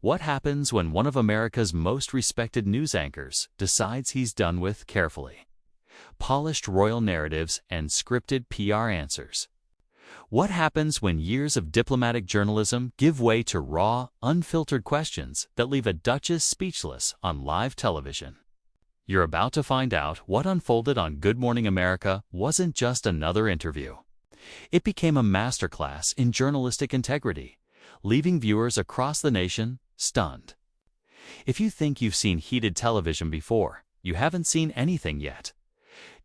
What happens when one of America's most respected news anchors decides he's done with carefully polished royal narratives and scripted PR answers? What happens when years of diplomatic journalism give way to raw, unfiltered questions that leave a duchess speechless on live television? You're about to find out what unfolded on Good Morning America wasn't just another interview. It became a masterclass in journalistic integrity, leaving viewers across the nation stunned. If you think you've seen heated television before, you haven't seen anything yet.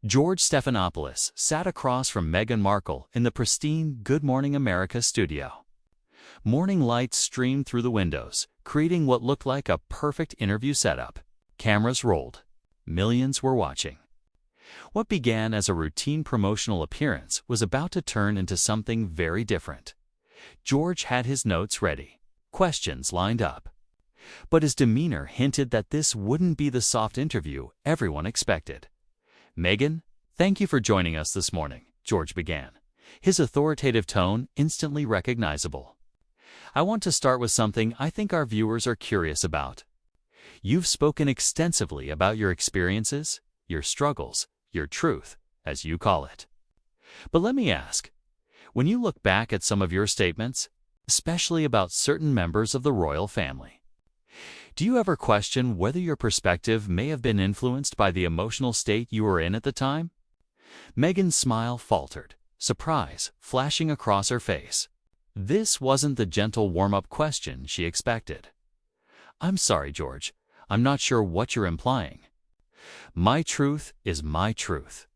George Stephanopoulos sat across from Meghan Markle in the pristine Good Morning America studio. Morning lights streamed through the windows, creating what looked like a perfect interview setup. Cameras rolled. Millions were watching. What began as a routine promotional appearance was about to turn into something very different. George had his notes ready, questions lined up. But his demeanor hinted that this wouldn't be the soft interview everyone expected. "Meghan, thank you for joining us this morning," George began, his authoritative tone instantly recognizable. "I want to start with something I think our viewers are curious about. You've spoken extensively about your experiences, your struggles, your truth, as you call it. But let me ask, when you look back at some of your statements, especially about certain members of the royal family, do you ever question whether your perspective may have been influenced by the emotional state you were in at the time?" Meghan's smile faltered, surprise flashing across her face. This wasn't the gentle warm-up question she expected. "I'm sorry, George. I'm not sure what you're implying. My truth is my truth,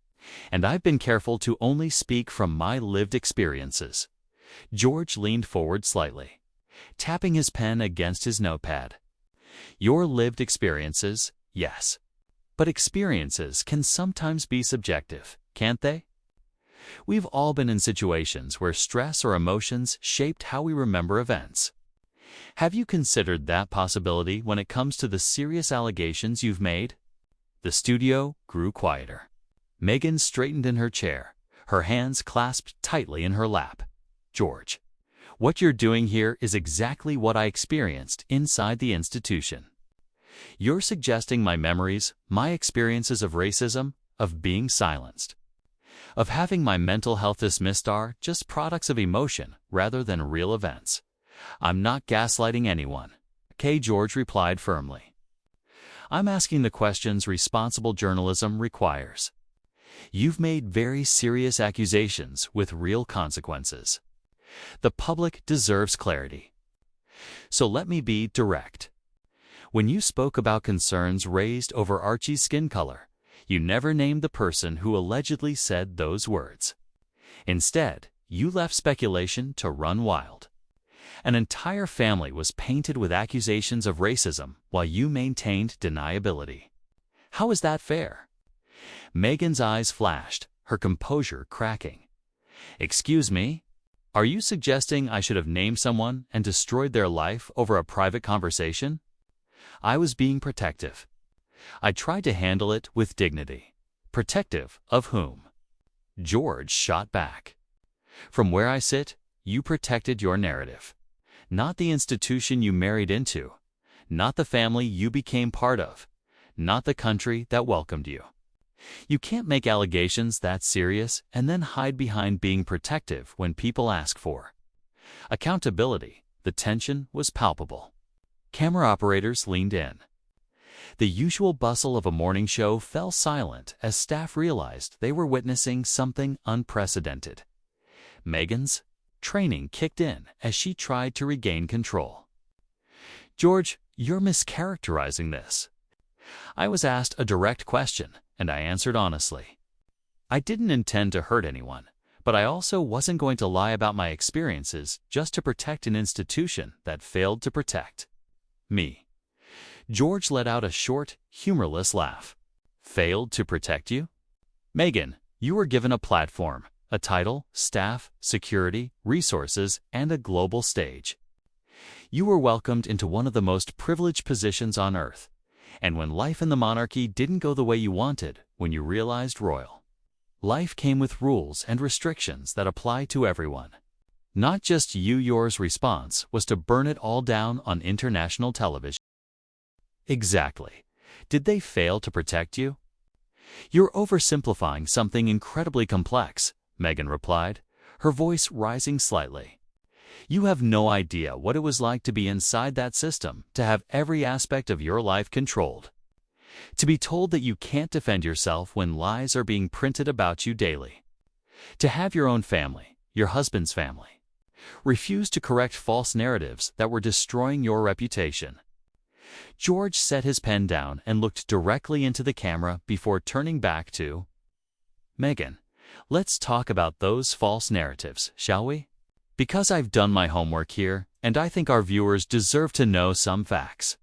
and I've been careful to only speak from my lived experiences." George leaned forward slightly, tapping his pen against his notepad. "Your lived experiences, yes. But experiences can sometimes be subjective, can't they? We've all been in situations where stress or emotions shaped how we remember events. Have you considered that possibility when it comes to the serious allegations you've made?" The studio grew quieter. Meghan straightened in her chair, her hands clasped tightly in her lap. "George, what you're doing here is exactly what I experienced inside the institution. You're suggesting my memories, my experiences of racism, of being silenced, of having my mental health dismissed are just products of emotion rather than real events. I'm not gaslighting anyone," George replied firmly. "I'm asking the questions responsible journalism requires. You've made very serious accusations with real consequences. The public deserves clarity. So let me be direct. When you spoke about concerns raised over Archie's skin color, you never named the person who allegedly said those words. Instead, you left speculation to run wild. An entire family was painted with accusations of racism while you maintained deniability. How is that fair?" Meghan's eyes flashed, her composure cracking. "Excuse me? Are you suggesting I should have named someone and destroyed their life over a private conversation? I was being protective. I tried to handle it with dignity. Protective of whom?" George shot back. "From where I sit, you protected your narrative. Not the institution you married into, not the family you became part of, not the country that welcomed you. You can't make allegations that serious and then hide behind being protective when people ask for accountability." The tension was palpable. Camera operators leaned in. The usual bustle of a morning show fell silent as staff realized they were witnessing something unprecedented. Meghan's training kicked in as she tried to regain control. "George, you're mischaracterizing this. I was asked a direct question, and I answered honestly. I didn't intend to hurt anyone, but I also wasn't going to lie about my experiences just to protect an institution that failed to protect me." George let out a short, humorless laugh. "Failed to protect you?" "Meghan, you were given a platform, a title, staff, security, resources, and a global stage. You were welcomed into one of the most privileged positions on earth, and when life in the monarchy didn't go the way you wanted, when you realized royal life came with rules and restrictions that apply to everyone. Not just you. Yours response was to burn it all down on international television. Exactly. Did they fail to protect you? You're oversimplifying something incredibly complex, Meghan replied, her voice rising slightly. You have no idea what it was like to be inside that system, to have every aspect of your life controlled. To be told that you can't defend yourself when lies are being printed about you daily. To have your own family, your husband's family, refuse to correct false narratives that were destroying your reputation. George set his pen down and looked directly into the camera before turning back to Meghan. Let's talk about those false narratives, shall we? Because I've done my homework here, and I think our viewers deserve to know some facts.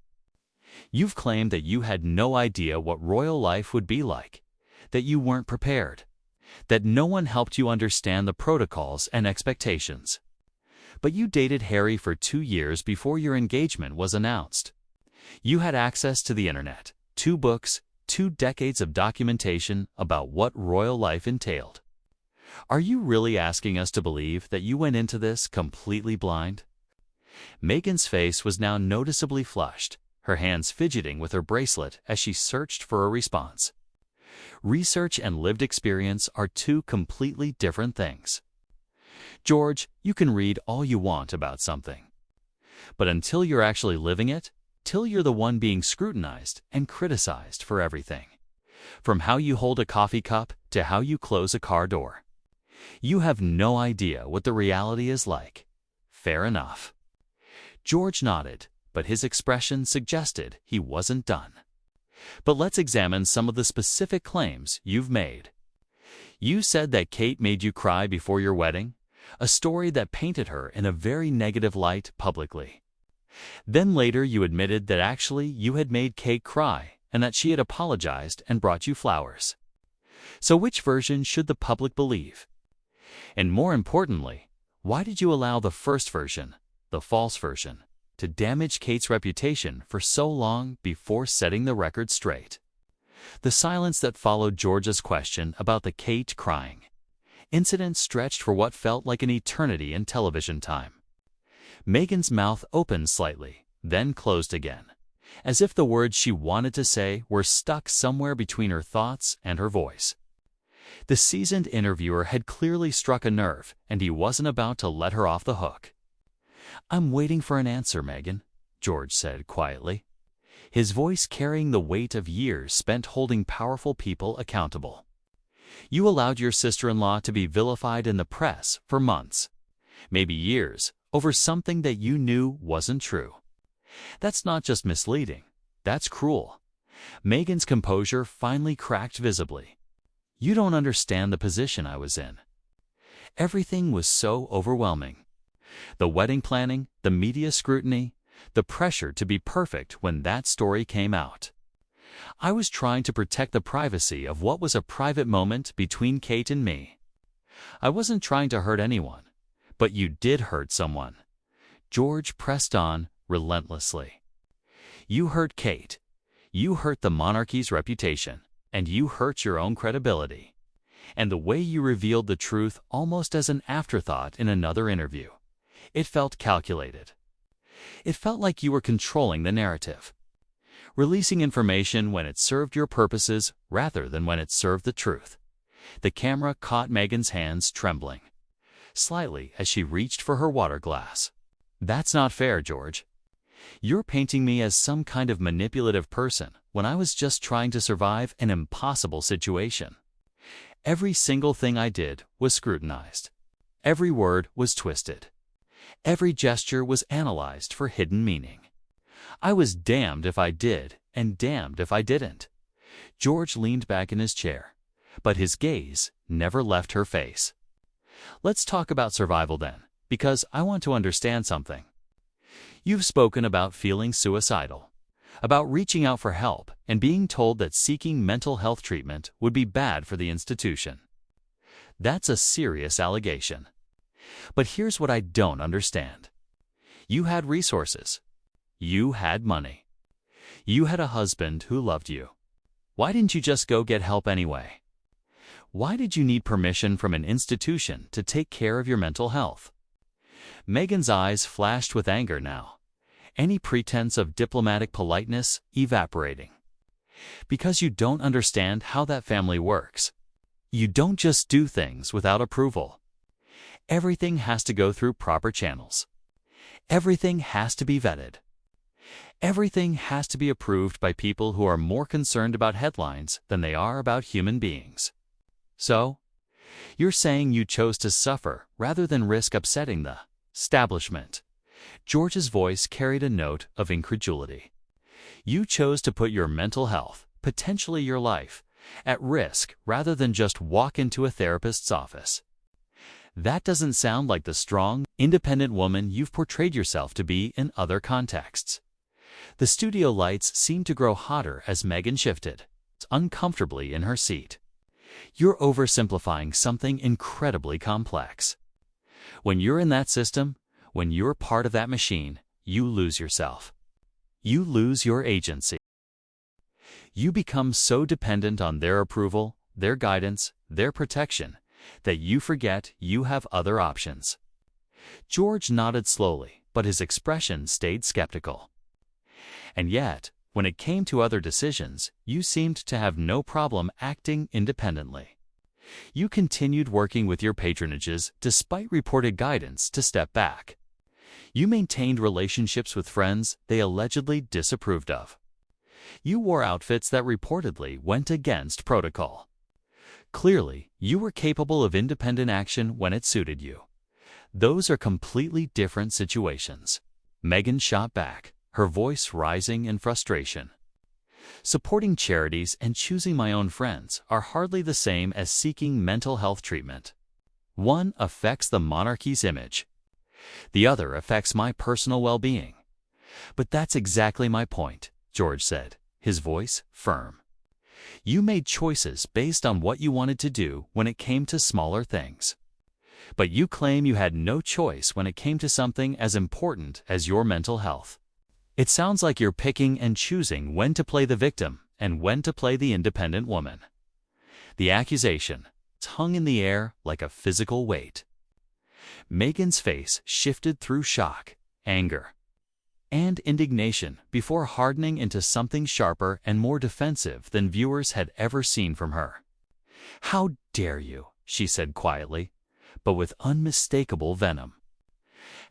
You've claimed that you had no idea what royal life would be like, that you weren't prepared, that no one helped you understand the protocols and expectations. But you dated Harry for 2 years before your engagement was announced. You had access to the internet, 2 books, 2 decades of documentation about what royal life entailed. Are you really asking us to believe that you went into this completely blind? Meghan's face was now noticeably flushed, her hands fidgeting with her bracelet as she searched for a response. Research and lived experience are 2 completely different things. George, you can read all you want about something. But until you're actually living it, till you're the one being scrutinized and criticized for everything, from how you hold a coffee cup to how you close a car door, you have no idea what the reality is like. Fair enough. George nodded, but his expression suggested he wasn't done. But let's examine some of the specific claims you've made. You said that Kate made you cry before your wedding, a story that painted her in a very negative light publicly. Then later you admitted that actually you had made Kate cry and that she had apologized and brought you flowers. So which version should the public believe? And more importantly, why did you allow the first version, the false version, to damage Kate's reputation for so long before setting the record straight? The silence that followed George's question about the Kate crying incident stretched for what felt like an eternity in television time. Meghan's mouth opened slightly, then closed again, as if the words she wanted to say were stuck somewhere between her thoughts and her voice. The seasoned interviewer had clearly struck a nerve, and he wasn't about to let her off the hook. "I'm waiting for an answer, Meghan," George said quietly, his voice carrying the weight of years spent holding powerful people accountable. You allowed your sister-in-law to be vilified in the press for months, maybe years, over something that you knew wasn't true. That's not just misleading, that's cruel. Meghan's composure finally cracked visibly. You don't understand the position I was in. Everything was so overwhelming. The wedding planning, the media scrutiny, the pressure to be perfect when that story came out. I was trying to protect the privacy of what was a private moment between Kate and me. I wasn't trying to hurt anyone, but you did hurt someone. George pressed on relentlessly. You hurt Kate. You hurt the monarchy's reputation, and you hurt your own credibility. And the way you revealed the truth almost as an afterthought in another interview, it felt calculated. It felt like you were controlling the narrative, releasing information when it served your purposes rather than when it served the truth. The camera caught Meghan's hands trembling slightly as she reached for her water glass. That's not fair, George. You're painting me as some kind of manipulative person when I was just trying to survive an impossible situation. Every single thing I did was scrutinized. Every word was twisted. Every gesture was analyzed for hidden meaning. I was damned if I did and damned if I didn't. George leaned back in his chair, but his gaze never left her face. Let's talk about survival then, because I want to understand something. You've spoken about feeling suicidal, about reaching out for help and being told that seeking mental health treatment would be bad for the institution. That's a serious allegation. But here's what I don't understand. You had resources. You had money. You had a husband who loved you. Why didn't you just go get help anyway? Why did you need permission from an institution to take care of your mental health? Meghan's eyes flashed with anger now, any pretense of diplomatic politeness evaporating. Because you don't understand how that family works. You don't just do things without approval. Everything has to go through proper channels. Everything has to be vetted. Everything has to be approved by people who are more concerned about headlines than they are about human beings. So, you're saying you chose to suffer rather than risk upsetting the establishment. George's voice carried a note of incredulity. You chose to put your mental health, potentially your life, at risk rather than just walk into a therapist's office. That doesn't sound like the strong, independent woman you've portrayed yourself to be in other contexts. The studio lights seemed to grow hotter as Meghan shifted uncomfortably in her seat. You're oversimplifying something incredibly complex. When you're in that system, when you're part of that machine, you lose yourself. You lose your agency. You become so dependent on their approval, their guidance, their protection, that you forget you have other options. George nodded slowly, but his expression stayed skeptical. And yet, when it came to other decisions, you seemed to have no problem acting independently. You continued working with your patronages despite reported guidance to step back. You maintained relationships with friends they allegedly disapproved of. You wore outfits that reportedly went against protocol. Clearly, you were capable of independent action when it suited you. Those are completely different situations. Meghan shot back, her voice rising in frustration. Supporting charities and choosing my own friends are hardly the same as seeking mental health treatment. One affects the monarchy's image. The other affects my personal well-being. But that's exactly my point, George said, his voice firm. You made choices based on what you wanted to do when it came to smaller things. But you claim you had no choice when it came to something as important as your mental health. It sounds like you're picking and choosing when to play the victim and when to play the independent woman. The accusation hung in the air like a physical weight. Meghan's face shifted through shock, anger, and indignation before hardening into something sharper and more defensive than viewers had ever seen from her. "How dare you?" she said quietly, but with unmistakable venom.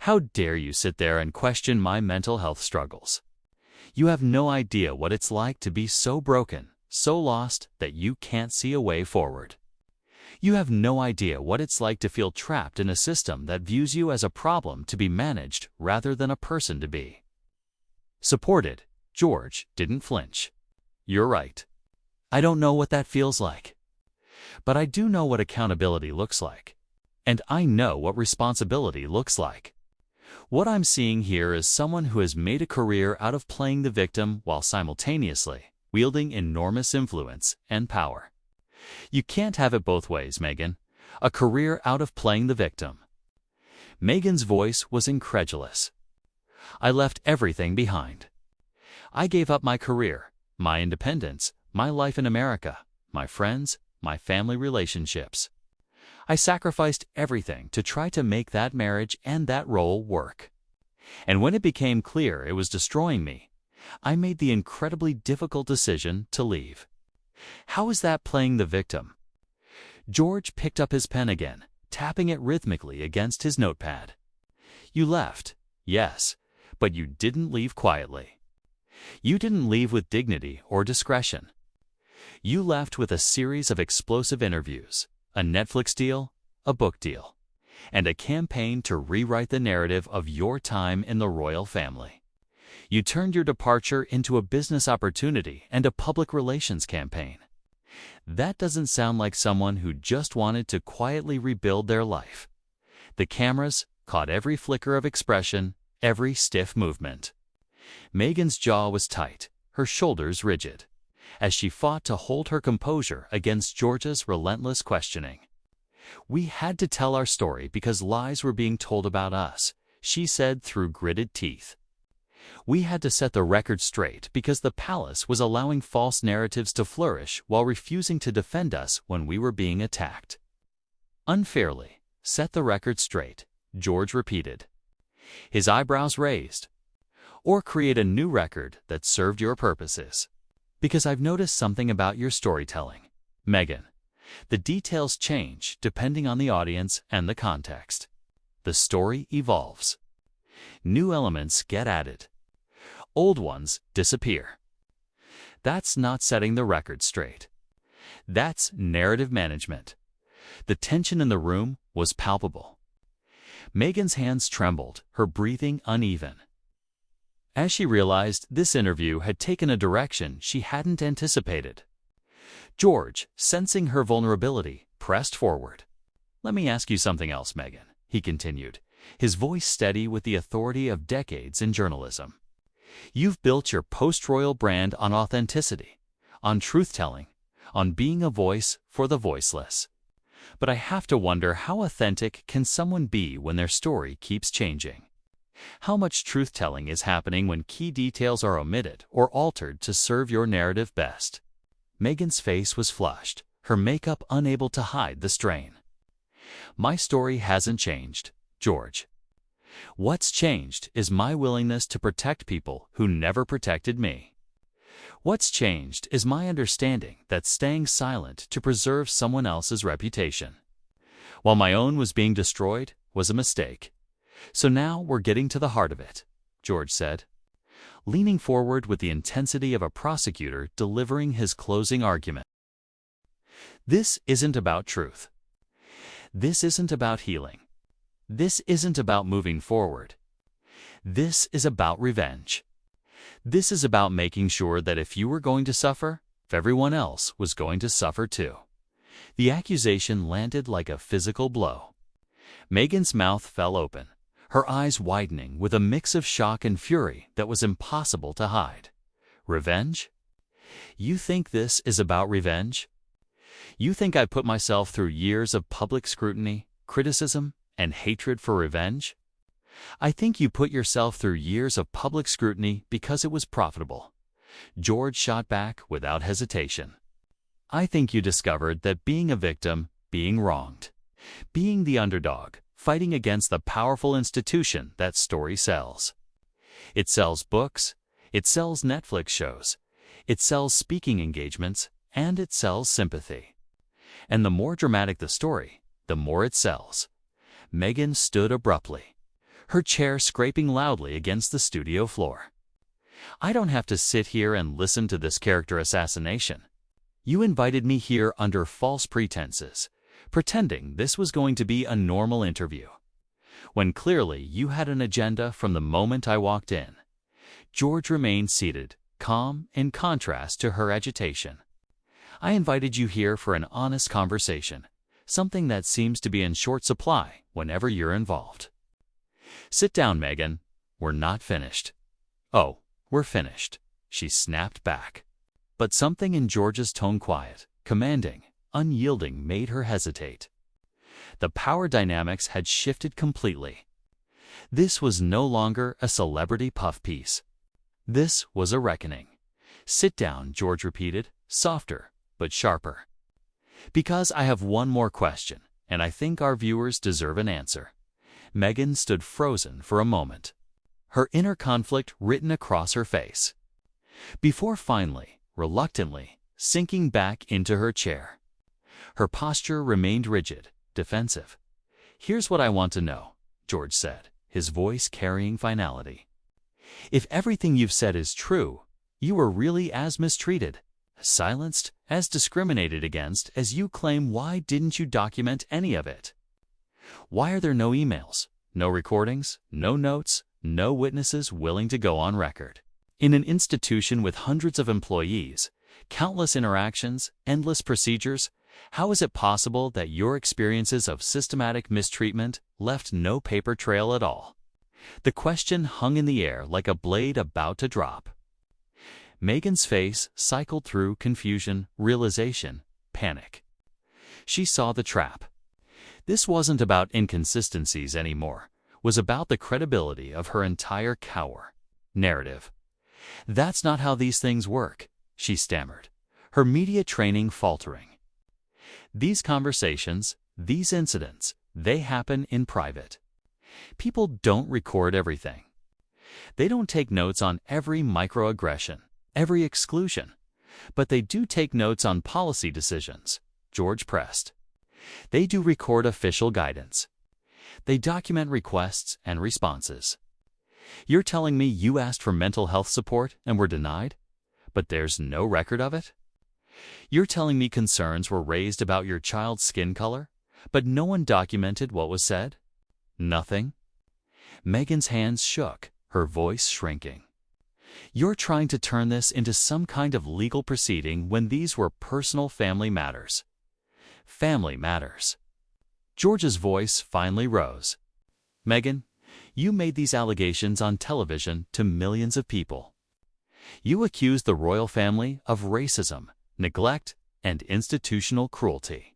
"How dare you sit there and question my mental health struggles? You have no idea what it's like to be so broken, so lost that you can't see a way forward. You have no idea what it's like to feel trapped in a system that views you as a problem to be managed rather than a person to be supported." George didn't flinch. "You're right. I don't know what that feels like. But I do know what accountability looks like. And I know what responsibility looks like. What I'm seeing here is someone who has made a career out of playing the victim while simultaneously wielding enormous influence and power. You can't have it both ways, Meghan. A career out of playing the victim." Meghan's voice was incredulous. "I left everything behind. I gave up my career, my independence, my life in America, my friends, my family relationships. I sacrificed everything to try to make that marriage and that role work. And when it became clear it was destroying me, I made the incredibly difficult decision to leave. How is that playing the victim?" George picked up his pen again, tapping it rhythmically against his notepad. "You left, yes, but you didn't leave quietly. You didn't leave with dignity or discretion. You left with a series of explosive interviews, a Netflix deal, a book deal, and a campaign to rewrite the narrative of your time in the royal family. You turned your departure into a business opportunity and a public relations campaign. That doesn't sound like someone who just wanted to quietly rebuild their life." The cameras caught every flicker of expression, every stiff movement. Meghan's jaw was tight, her shoulders rigid, as she fought to hold her composure against George's relentless questioning. "We had to tell our story because lies were being told about us," she said through gritted teeth. "We had to set the record straight because the palace was allowing false narratives to flourish while refusing to defend us when we were being attacked." "Unfairly. Set the record straight," George repeated, his eyebrows raised. Or create a new record that served your purposes. Because I've noticed something about your storytelling, Meghan. The details change depending on the audience and the context. The story evolves. New elements get added. Old ones disappear. That's not setting the record straight. That's narrative management. The tension in the room was palpable. Meghan's hands trembled, her breathing uneven. As she realized this interview had taken a direction she hadn't anticipated. George, sensing her vulnerability, pressed forward. "Let me ask you something else, Meghan," he continued, his voice steady with the authority of decades in journalism. "You've built your post-royal brand on authenticity, on truth-telling, on being a voice for the voiceless. But I have to wonder, how authentic can someone be when their story keeps changing? How much truth-telling is happening when key details are omitted or altered to serve your narrative best?" Meghan's face was flushed, her makeup unable to hide the strain. "My story hasn't changed, George. What's changed is my willingness to protect people who never protected me. What's changed is my understanding that staying silent to preserve someone else's reputation, while my own was being destroyed, was a mistake. So now we're getting to the heart of it," George said, leaning forward with the intensity of a prosecutor delivering his closing argument. "This isn't about truth. This isn't about healing. This isn't about moving forward. This is about revenge. This is about making sure that if you were going to suffer, everyone else was going to suffer too." The accusation landed like a physical blow. Meghan's mouth fell open, her eyes widening with a mix of shock and fury that was impossible to hide. "Revenge? You think this is about revenge? You think I put myself through years of public scrutiny, criticism, and hatred for revenge? I think you put yourself through years of public scrutiny because it was profitable," George shot back without hesitation. "I think you discovered that being a victim, being wronged, being the underdog, fighting against the powerful institution that story sells. It sells books, it sells Netflix shows, it sells speaking engagements, and it sells sympathy. And the more dramatic the story, the more it sells." Meghan stood abruptly, her chair scraping loudly against the studio floor. "I don't have to sit here and listen to this character assassination. You invited me here under false pretenses, pretending this was going to be a normal interview, when clearly you had an agenda from the moment I walked in." George remained seated, calm in contrast to her agitation. "I invited you here for an honest conversation, something that seems to be in short supply whenever you're involved." "Sit down, Meghan. We're not finished." "Oh, we're finished," she snapped back. But something in George's tone, quiet, commanding, unyielding, made her hesitate. The power dynamics had shifted completely. This was no longer a celebrity puff piece. This was a reckoning. "Sit down," George repeated, softer but sharper. "Because I have one more question, and I think our viewers deserve an answer." Meghan stood frozen for a moment, her inner conflict written across her face, before finally, reluctantly, sinking back into her chair. Her posture remained rigid, defensive. "Here's what I want to know," George said, his voice carrying finality. "If everything you've said is true, you were really as mistreated, silenced, as discriminated against as you claim, why didn't you document any of it? Why are there no emails, no recordings, no notes, no witnesses willing to go on record? In an institution with hundreds of employees, countless interactions, endless procedures, how is it possible that your experiences of systematic mistreatment left no paper trail at all?" The question hung in the air like a blade about to drop. Meghan's face cycled through confusion, realization, panic. She saw the trap. This wasn't about inconsistencies anymore, it was about the credibility of her entire narrative. "That's not how these things work," she stammered, her media training faltering. "These conversations, these incidents, they happen in private. People don't record everything. They don't take notes on every microaggression, every exclusion, but they do take notes on policy decisions, George pressed. They do record official guidance. They document requests and responses. You're telling me you asked for mental health support and were denied, but there's no record of it? You're telling me concerns were raised about your child's skin color, but no one documented what was said? Nothing? Meghan's hands shook, her voice shrinking. You're trying to turn this into some kind of legal proceeding when these were personal family matters. Family matters. George's voice finally rose. Meghan, you made these allegations on television to millions of people. You accused the royal family of racism, neglect, and institutional cruelty.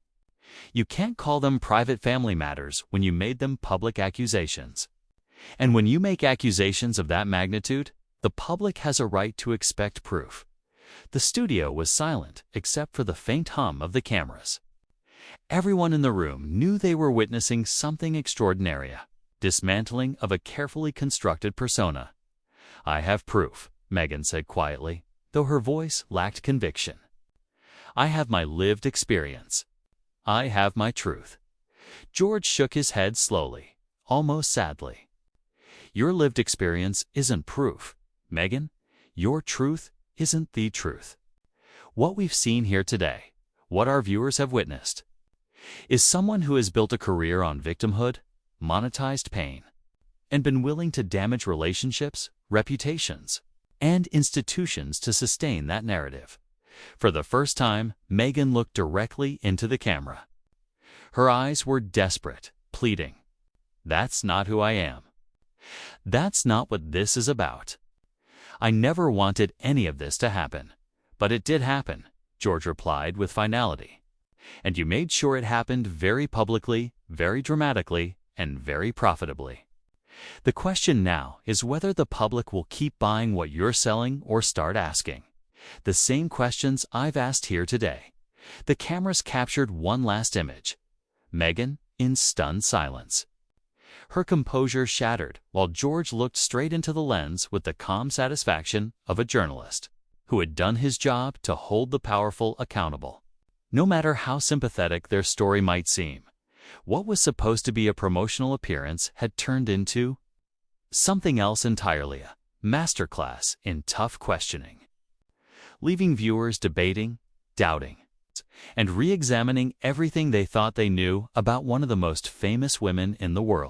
You can't call them private family matters when you made them public accusations. And when you make accusations of that magnitude, the public has a right to expect proof. The studio was silent except for the faint hum of the cameras. Everyone in the room knew they were witnessing something extraordinary, dismantling of a carefully constructed persona. I have proof, Meghan said quietly, though her voice lacked conviction. I have my lived experience. I have my truth. George shook his head slowly, almost sadly. Your lived experience isn't proof, Meghan. Your truth isn't the truth. What we've seen here today, what our viewers have witnessed, is someone who has built a career on victimhood, monetized pain, and been willing to damage relationships, reputations, and institutions to sustain that narrative. For the first time, Meghan looked directly into the camera. Her eyes were desperate, pleading. That's not who I am. That's not what this is about. I never wanted any of this to happen. But it did happen, George replied with finality. And you made sure it happened very publicly, very dramatically, and very profitably. The question now is whether the public will keep buying what you're selling or start asking the same questions I've asked here today. The cameras captured one last image. Meghan in stunned silence. Her composure shattered while George looked straight into the lens with the calm satisfaction of a journalist who had done his job to hold the powerful accountable. No matter how sympathetic their story might seem, what was supposed to be a promotional appearance had turned into something else entirely, a masterclass in tough questioning, leaving viewers debating, doubting, and re-examining everything they thought they knew about one of the most famous women in the world.